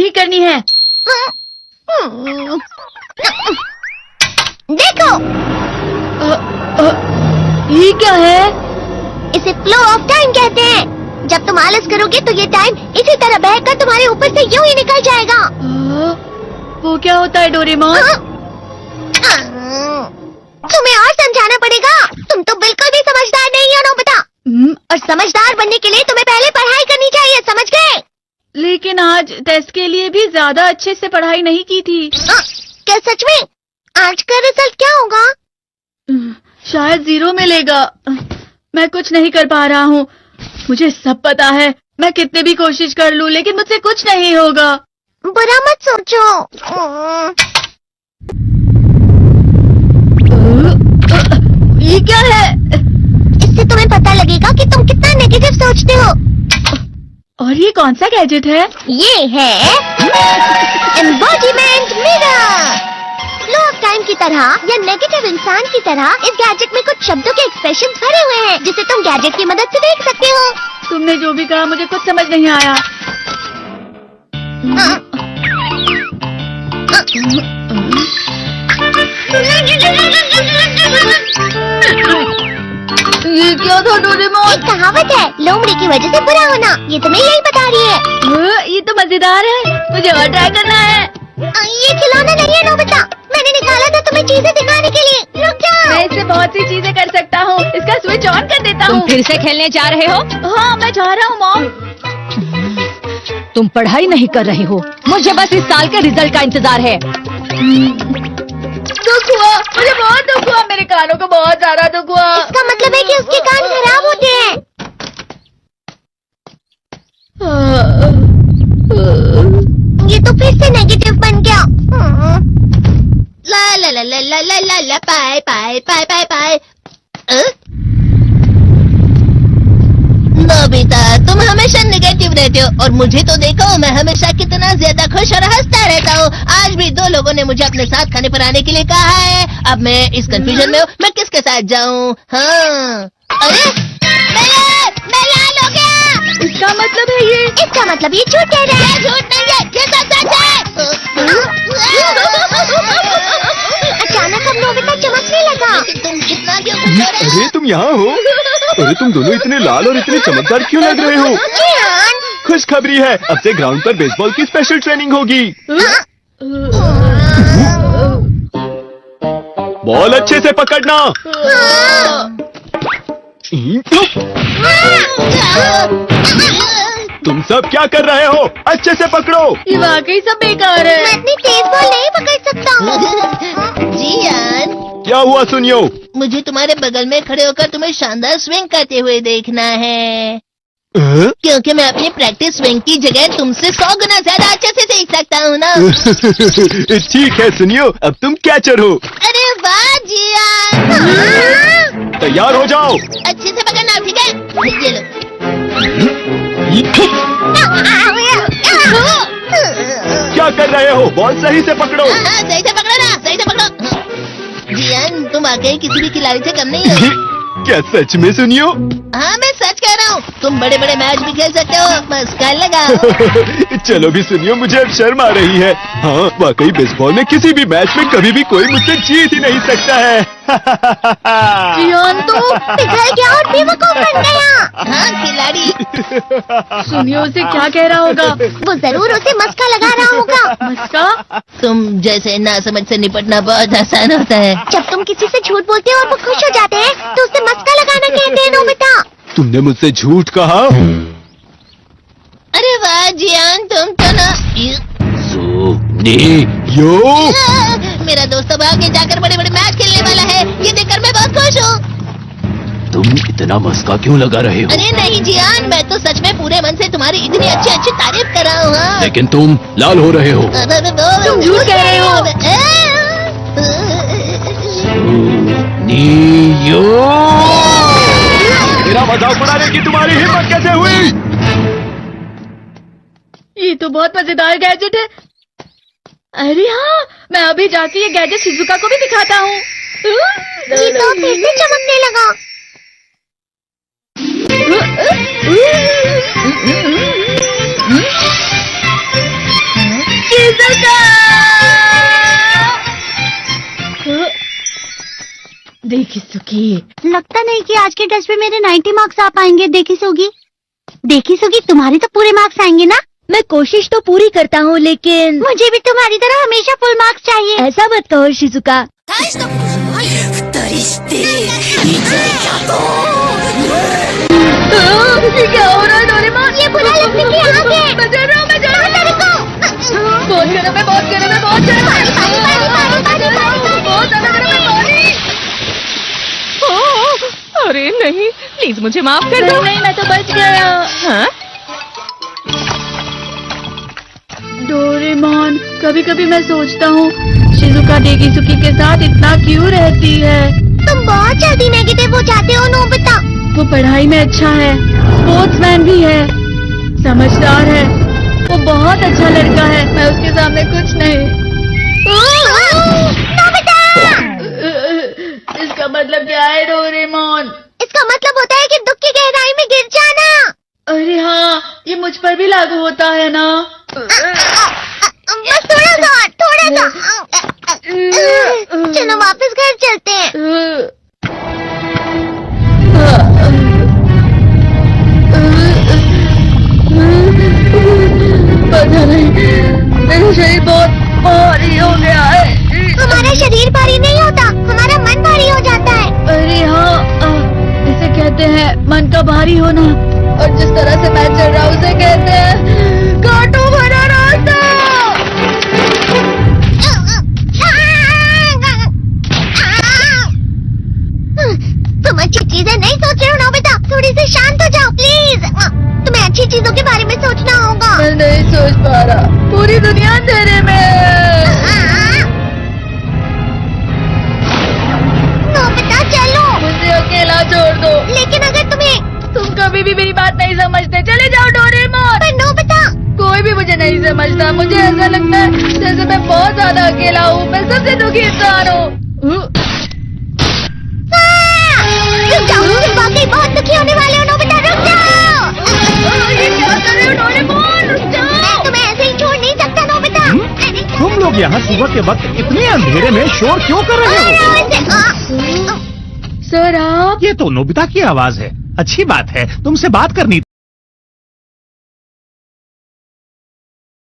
ठीक करनी है। देखो, ये क्या है? इसे फ्लो ऑफ टाइम कहते हैं। जब तुम आलस करोगे तो ये टाइम इसी तरह बहकर तुम्हारे ऊपर से यूं ही निकल जाएगा। वो क्या होता है डोरेमोन? तुम्हें और समझाना पड़ेगा। तुम तो बिल्कुल भी समझदार नहीं हो नोबिता। और समझदार बनने के लिए तुम्हें पहले पढ़ाई करनी चाहिए, समझ गए? लेकिन आज टेस्ट के लिए भी ज्यादा अच्छे से पढ़ाई नहीं की थी। क्या सच में? आज का रिजल्ट क्या होगा? शायद 0 मिलेगा। मैं कुछ नहीं कर पा रहा हूँ। मुझे सब पता है। मैं कितने भी कोशिश कर लूँ लेकिन मुझसे कुछ नहीं होगा। बुरा मत सोचो। ये क्या है? इससे तुम्हें पता लगेगा कि तुम कितना नेगेटिव सोचते हो। और ये कौन सा गैजेट है? ये है embodiment mirror. Flow of time की तरह या नेगेटिव इंसान की तरह इस गैजेट में कुछ शब्दों के एक्सप्रेशन भरे हुए हैं जिसे तुम गैजेट की मदद से देख सकते हो। तुमने जो भी कहा मुझे कुछ समझ नहीं आया। ये क्या था डोरेमोन? एक कहावत है, लोमड़ी की वजह से बुरा होना। ये तुम्हें यही बता रही है। ये तो मजेदार है। मुझे और ट्राई करना है। ये खिलौना नहीं है नोबिता। मैंने निकाला था तुम्हें चीजें दिखाने के लिए। रुक जाओ। मैं इससे बहुत सी चीजें कर सकता हूँ। इसका स्विच ऑन कर देता हूँ। तुम फिर से खेलने जा रहे हो? हाँ, मैं जा रहा हूँ मॉम। तुम पढ़ाई नहीं कर रहे हो। मुझे बस इस साल के रिजल्ट का इंतजार है। दुख हुआ, मुझे बहुत दुख हुआ। मेरे कानों को बहुत ज्यादा दुख हुआ। इसका मतलब है कि उसके कान खराब होते हैं। ये तो फिर से नेगेटिव बन गया। ला ला ला ला ला ला ला ला पाए पाए पाए पाए पाए। नोबिता, तुम हमेशा नेगेटिव रहते हो और मुझे तो देखो, मैं हमेशा कितना ज्यादा खुश और हंसता रहता हूँ। आज भी 2 लोगों ने मुझे अपने साथ खाने पर आने के लिए कहा है। अब मैं इस कंफ्यूजन में हूँ, मैं किसके साथ जाऊँ? हाँ, अरे मैं लाल हो गया। इसका मतलब है ये? इसका मतलब ये झूठ कह रहा है। झूठ नहीं है, ये तो सच है। अचानक अब नोबिता चमकने लगा। तुम कितना क्यों कर रहे हो? अरे तुम यहाँ हो? अरे तुम दोनों इतने लाल और इतने चमकदार क्यों लग रहे हो? खुशखबरी है, अब से ग्राउंड पर बेसबॉल की स्पेशल ट्रेनिंग होगी। बॉल अच्छे से पकड़ना। तुम सब क्या कर रहे हो? अच्छे से पकड़ो। ये वाकई सब बेकार है। मैं इतनी तेज बॉल नहीं पकड़ सकता हूँ। जियान, क्या हुआ सुनियो? मुझे तुम्हारे बगल में खड़े होकर तुम्हें शानदार स्विंग करते हुए देखना है। क्योंकि मैं अपनी प्रैक्टिस स्विंग की जगह तुमसे 100 गुना ज्यादा अच्छे से सीख सकता हूँ ना। ठीक है सुनियो, अब तुम कैचर हो। अरे वाह जियान। तैयार हो जाओ। अच्छे से पकड़ना, ठीक है? ये लो। क्या कर रहे हो? बॉल सही से पकड़ो। सही से पकड़ो ना, सही से पकड़ो। जियान, तुम वाकई किसी भी खिलाड़ी से कम नहीं हो। क्या सच में सुनियो? हाँ, मैं सच कह रहा हूँ। तुम बड़े बड़े मैच भी खेल सकते हो, मस्का लगाओ। चलो भी सुनियो, मुझे अब शर्म आ रही है। हाँ, वाकई बेसबॉल में किसी भी मैच में कभी भी कोई मुझसे जीत ही नहीं सकता है। जियान तो पिघल गया और बेवकूफ बन गया। हाँ, खिलाड़ी। सुनियो उसे क्या कह रहा होगा? वो जरूर उसे मस्का लगा रहा होगा। मस्का? तुम जैसे नासमझ से निपटना बहुत आसान होता है। जब तुम किसी से झूठ बोलते हो और वो खुश हो जाते हैं तो उसे मस्का लगाना कहते हैं नोबिता। तुमने मुझसे झूठ कहा? अरे वाह जियान, तुम तो ना। यो मेरा दोस्त अब आगे जाकर बड़े बड़े मैच खेलने वाला है। ये देखकर मैं बहुत खुश हूँ। तुम इतना मस्का क्यों लगा रहे हो? अरे नहीं जियान, मैं तो सच में पूरे मन से तुम्हारी इतनी अच्छी अच्छी तारीफ कर रहा हूँ। हाँ। लेकिन तुम लाल हो रहे हो। तुम झूठ कह रहे हो। मेरा मजाक उड़ाने की तुम्हारी हिम्मत कैसे हुई? ये तो बहुत मजेदार गैजेट है। अरे हाँ, मैं अभी जाके ये गैजेट शिजुका को भी दिखाता हूँ। ये तो फिर से चमकने लगा। देखिसुकी। लगता नहीं कि आज के टेस्ट में मेरे 90 मार्क्स आ पाएंगे। देखिसुगी तुम्हारे तो पूरे मार्क्स आएंगे ना? मैं कोशिश तो पूरी करता हूँ, लेकिन मुझे भी तुम्हारी तरह हमेशा फुल मार्क्स चाहिए। ऐसा मत कहो शिजुका। ये क्या हो रहा है डोरेमोन? ये बुरा लगने की आग है। मैं डर रहा हूँ, मैं डर रहा हूँ। बहुत गर्म है, बहुत गर्म है, बहुत गर्म है। बहुत ज्यादा गर्म है पानी। अरे नहीं, प्लीज मुझे माफ कर दो। नहीं, मैं तो बच गया। हाँ? डोरेमोन, कभी कभी मैं सोचता हूँ शिजुका डेकिसुकी के साथ इतना क्यों रहती है। तुम बहुत जल्दी नेगेटिव हो जाते हो नोबिता। वो पढ़ाई में अच्छा है, स्पोर्ट्समैन भी है, समझदार है, वो बहुत अच्छा लड़का है। मैं उसके सामने कुछ नहीं। नोबिता! इसका मतलब क्या है डोरेमोन? इसका मतलब होता है कि दुख की गहराई में गिर जाना। अरे हाँ, ये मुझ पर भी लागू होता है ना। बस थोड़ा सा। चलो वापस घर चलते हैं। पता नहीं, मेरा शरीर बहुत भारी हो गया है। हमारा शरीर भारी नहीं होता, हमारा मन भारी हो जाता है। अरे हाँ, इसे कहते हैं मन का भारी होना। और जिस तरह से मैं चल रहा हूँ उसे कहते हैं कांटों भरा रास्ता। तुम अच्छी चीजें नहीं सोच रहे हो नोबिता, थोड़ी सी शांत हो जाओ प्लीज। तुम्हें अच्छी चीजों के बारे में सोचना होगा। मैं नहीं सोच पा रहा, पूरी दुनिया अंधेरे में है। नोबिता चलो। मुझे अकेला छोड़ दो। लेकिन अगर तुम कभी भी मेरी बात नहीं समझते। चले जाओ डोरेमोन। पर नोबिता। कोई भी मुझे नहीं समझता। मुझे ऐसा लगता है जैसे मैं बहुत ज्यादा अकेला हूँ। मैं सबसे दुखी इंसान हूँ। रुक जाओ, तुम वाकई बहुत दुखी होने वाले हो नोबिता, रुक जाओ। ये क्या कर रहे हो डोरेमोन? रुक जाओ। मैं तुम्हें ऐसे ही छोड़ नहीं सकता नोबिता। तुम लोग यहाँ सुबह के वक्त इतने अंधेरे में शोर क्यों कर रहे हो? सर आप? ये तो नोबिता की आवाज है। अच्छी बात है, तुमसे बात करनी